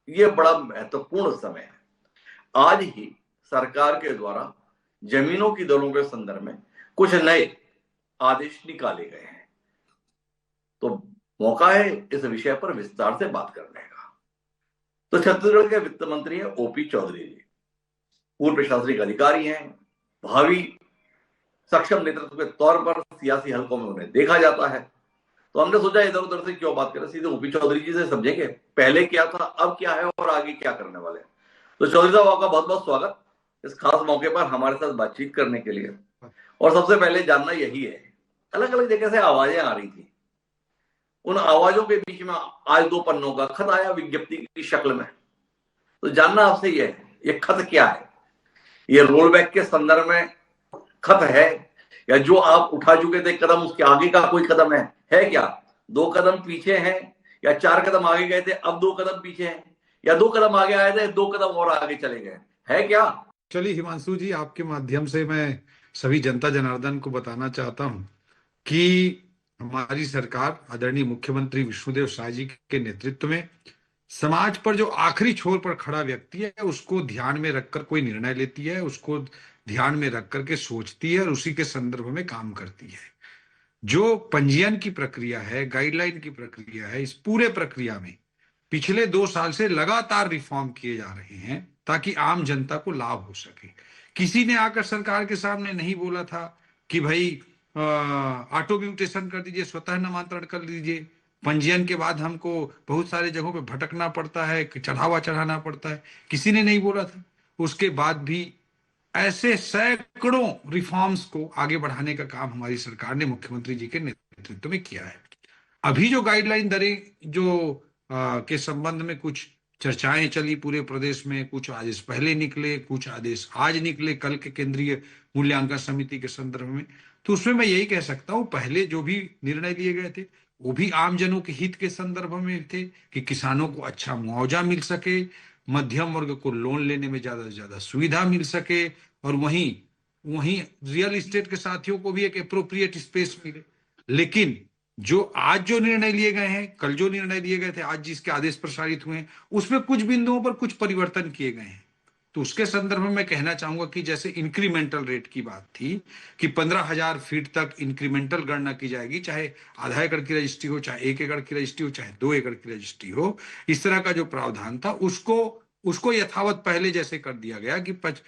ये बड़ा महत्वपूर्ण समय है। आज ही सरकार के द्वारा जमीनों की दरों के संदर्भ में कुछ नए आदेश निकाले गए हैं, तो मौका है इस विषय पर विस्तार से बात करने का। तो छत्तीसगढ़ के वित्त मंत्री हैं ओपी चौधरी जी, पूर्व प्रशासनिक अधिकारी हैं, भावी सक्षम नेतृत्व के तौर पर सियासी हलकों में उन्हें देखा जाता है। तो हमने सोचा इधर उधर से क्यों बात करें, सीधे ओपी चौधरी जी से समझेंगे पहले क्या था, अब क्या है और आगे क्या करने वाले हैं। तो चौधरी साहब, आपका बहुत बहुत स्वागत इस खास मौके पर हमारे साथ बातचीत करने के लिए। और सबसे पहले जानना यही है, अलग अलग जगह से आवाजें आ रही थी, उन आवाजों के बीच में आज 2 पन्नों का खत आया विज्ञप्ति की शक्ल में। तो जानना आपसे यह है, ये खत क्या है? ये रोलबैक के संदर्भ में खत है, या जो आप उठा चुके थे कदम उसके आगे का कोई कदम है क्या? 2 कदम पीछे हैं, या 4 कदम आगे गए थे अब 2 कदम पीछे हैं, या 2 कदम आगे आए थे 2 कदम और आगे चले गए, है क्या? चलिए हिमांशु जी, आपके माध्यम से मैं सभी जनता जनार्दन को बताना चाहता हूं कि हमारी सरकार आदरणीय मुख्यमंत्री विष्णुदेव साय जी के नेतृत्व में समाज पर जो आखिरी छोर पर खड़ा व्यक्ति है उसको ध्यान में रखकर कोई निर्णय लेती है, उसको ध्यान में रख करके सोचती है और उसी के संदर्भ में काम करती है। जो पंजीयन की प्रक्रिया है, गाइडलाइन की प्रक्रिया है, इस पूरे प्रक्रिया में पिछले 2 साल से लगातार रिफॉर्म किए जा रहे हैं ताकि आम जनता को लाभ हो सके। किसी ने आकर सरकार के सामने नहीं बोला था कि भाई ऑटो म्यूटेशन कर दीजिए, स्वतः नामांतरण कर लीजिए, पंजीयन के बाद हमको बहुत सारे जगहों पे भटकना पड़ता है, चढ़ावा चढ़ाना पड़ता है, किसी ने नहीं बोला था। उसके बाद भी ऐसे सैकड़ों रिफॉर्म्स को आगे बढ़ाने का काम हमारी सरकार ने मुख्यमंत्री जी के नेतृत्व में किया है। अभी जो गाइडलाइन दरें जो के संबंध में कुछ चर्चाएं चली पूरे प्रदेश में, कुछ आदेश पहले निकले, कुछ आदेश आज निकले कल के केंद्रीय मूल्यांकन समिति के संदर्भ में, तो उसमें मैं यही कह सकता हूं पहले जो भी निर्णय लिए गए थे वो भी आमजनों के हित के संदर्भ में थे कि किसानों को अच्छा मुआवजा मिल सके, मध्यम वर्ग को लोन लेने में ज्यादा से ज्यादा सुविधा मिल सके, और वहीं वहीं रियल एस्टेट के साथियों को भी एक अप्रोप्रिएट स्पेस मिले। लेकिन जो आज जो निर्णय लिए गए हैं, कल जो निर्णय लिए गए थे, आज जिसके आदेश प्रसारित हुए हैं, उसमें कुछ बिंदुओं पर कुछ परिवर्तन किए गए हैं। तो उसके संदर्भ में मैं कहना चाहूंगा कि जैसे इंक्रीमेंटल रेट की बात थी कि 15,000 फीट तक इंक्रीमेंटल गणना की जाएगी, चाहे आधा एकड़ की रजिस्ट्री हो, चाहे 1 एकड़ की रजिस्ट्री हो, चाहे 2 एकड़ की रजिस्ट्री हो। इस तरह का जो प्रावधान था उसको उसको यथावत पहले जैसे कर दिया गया कि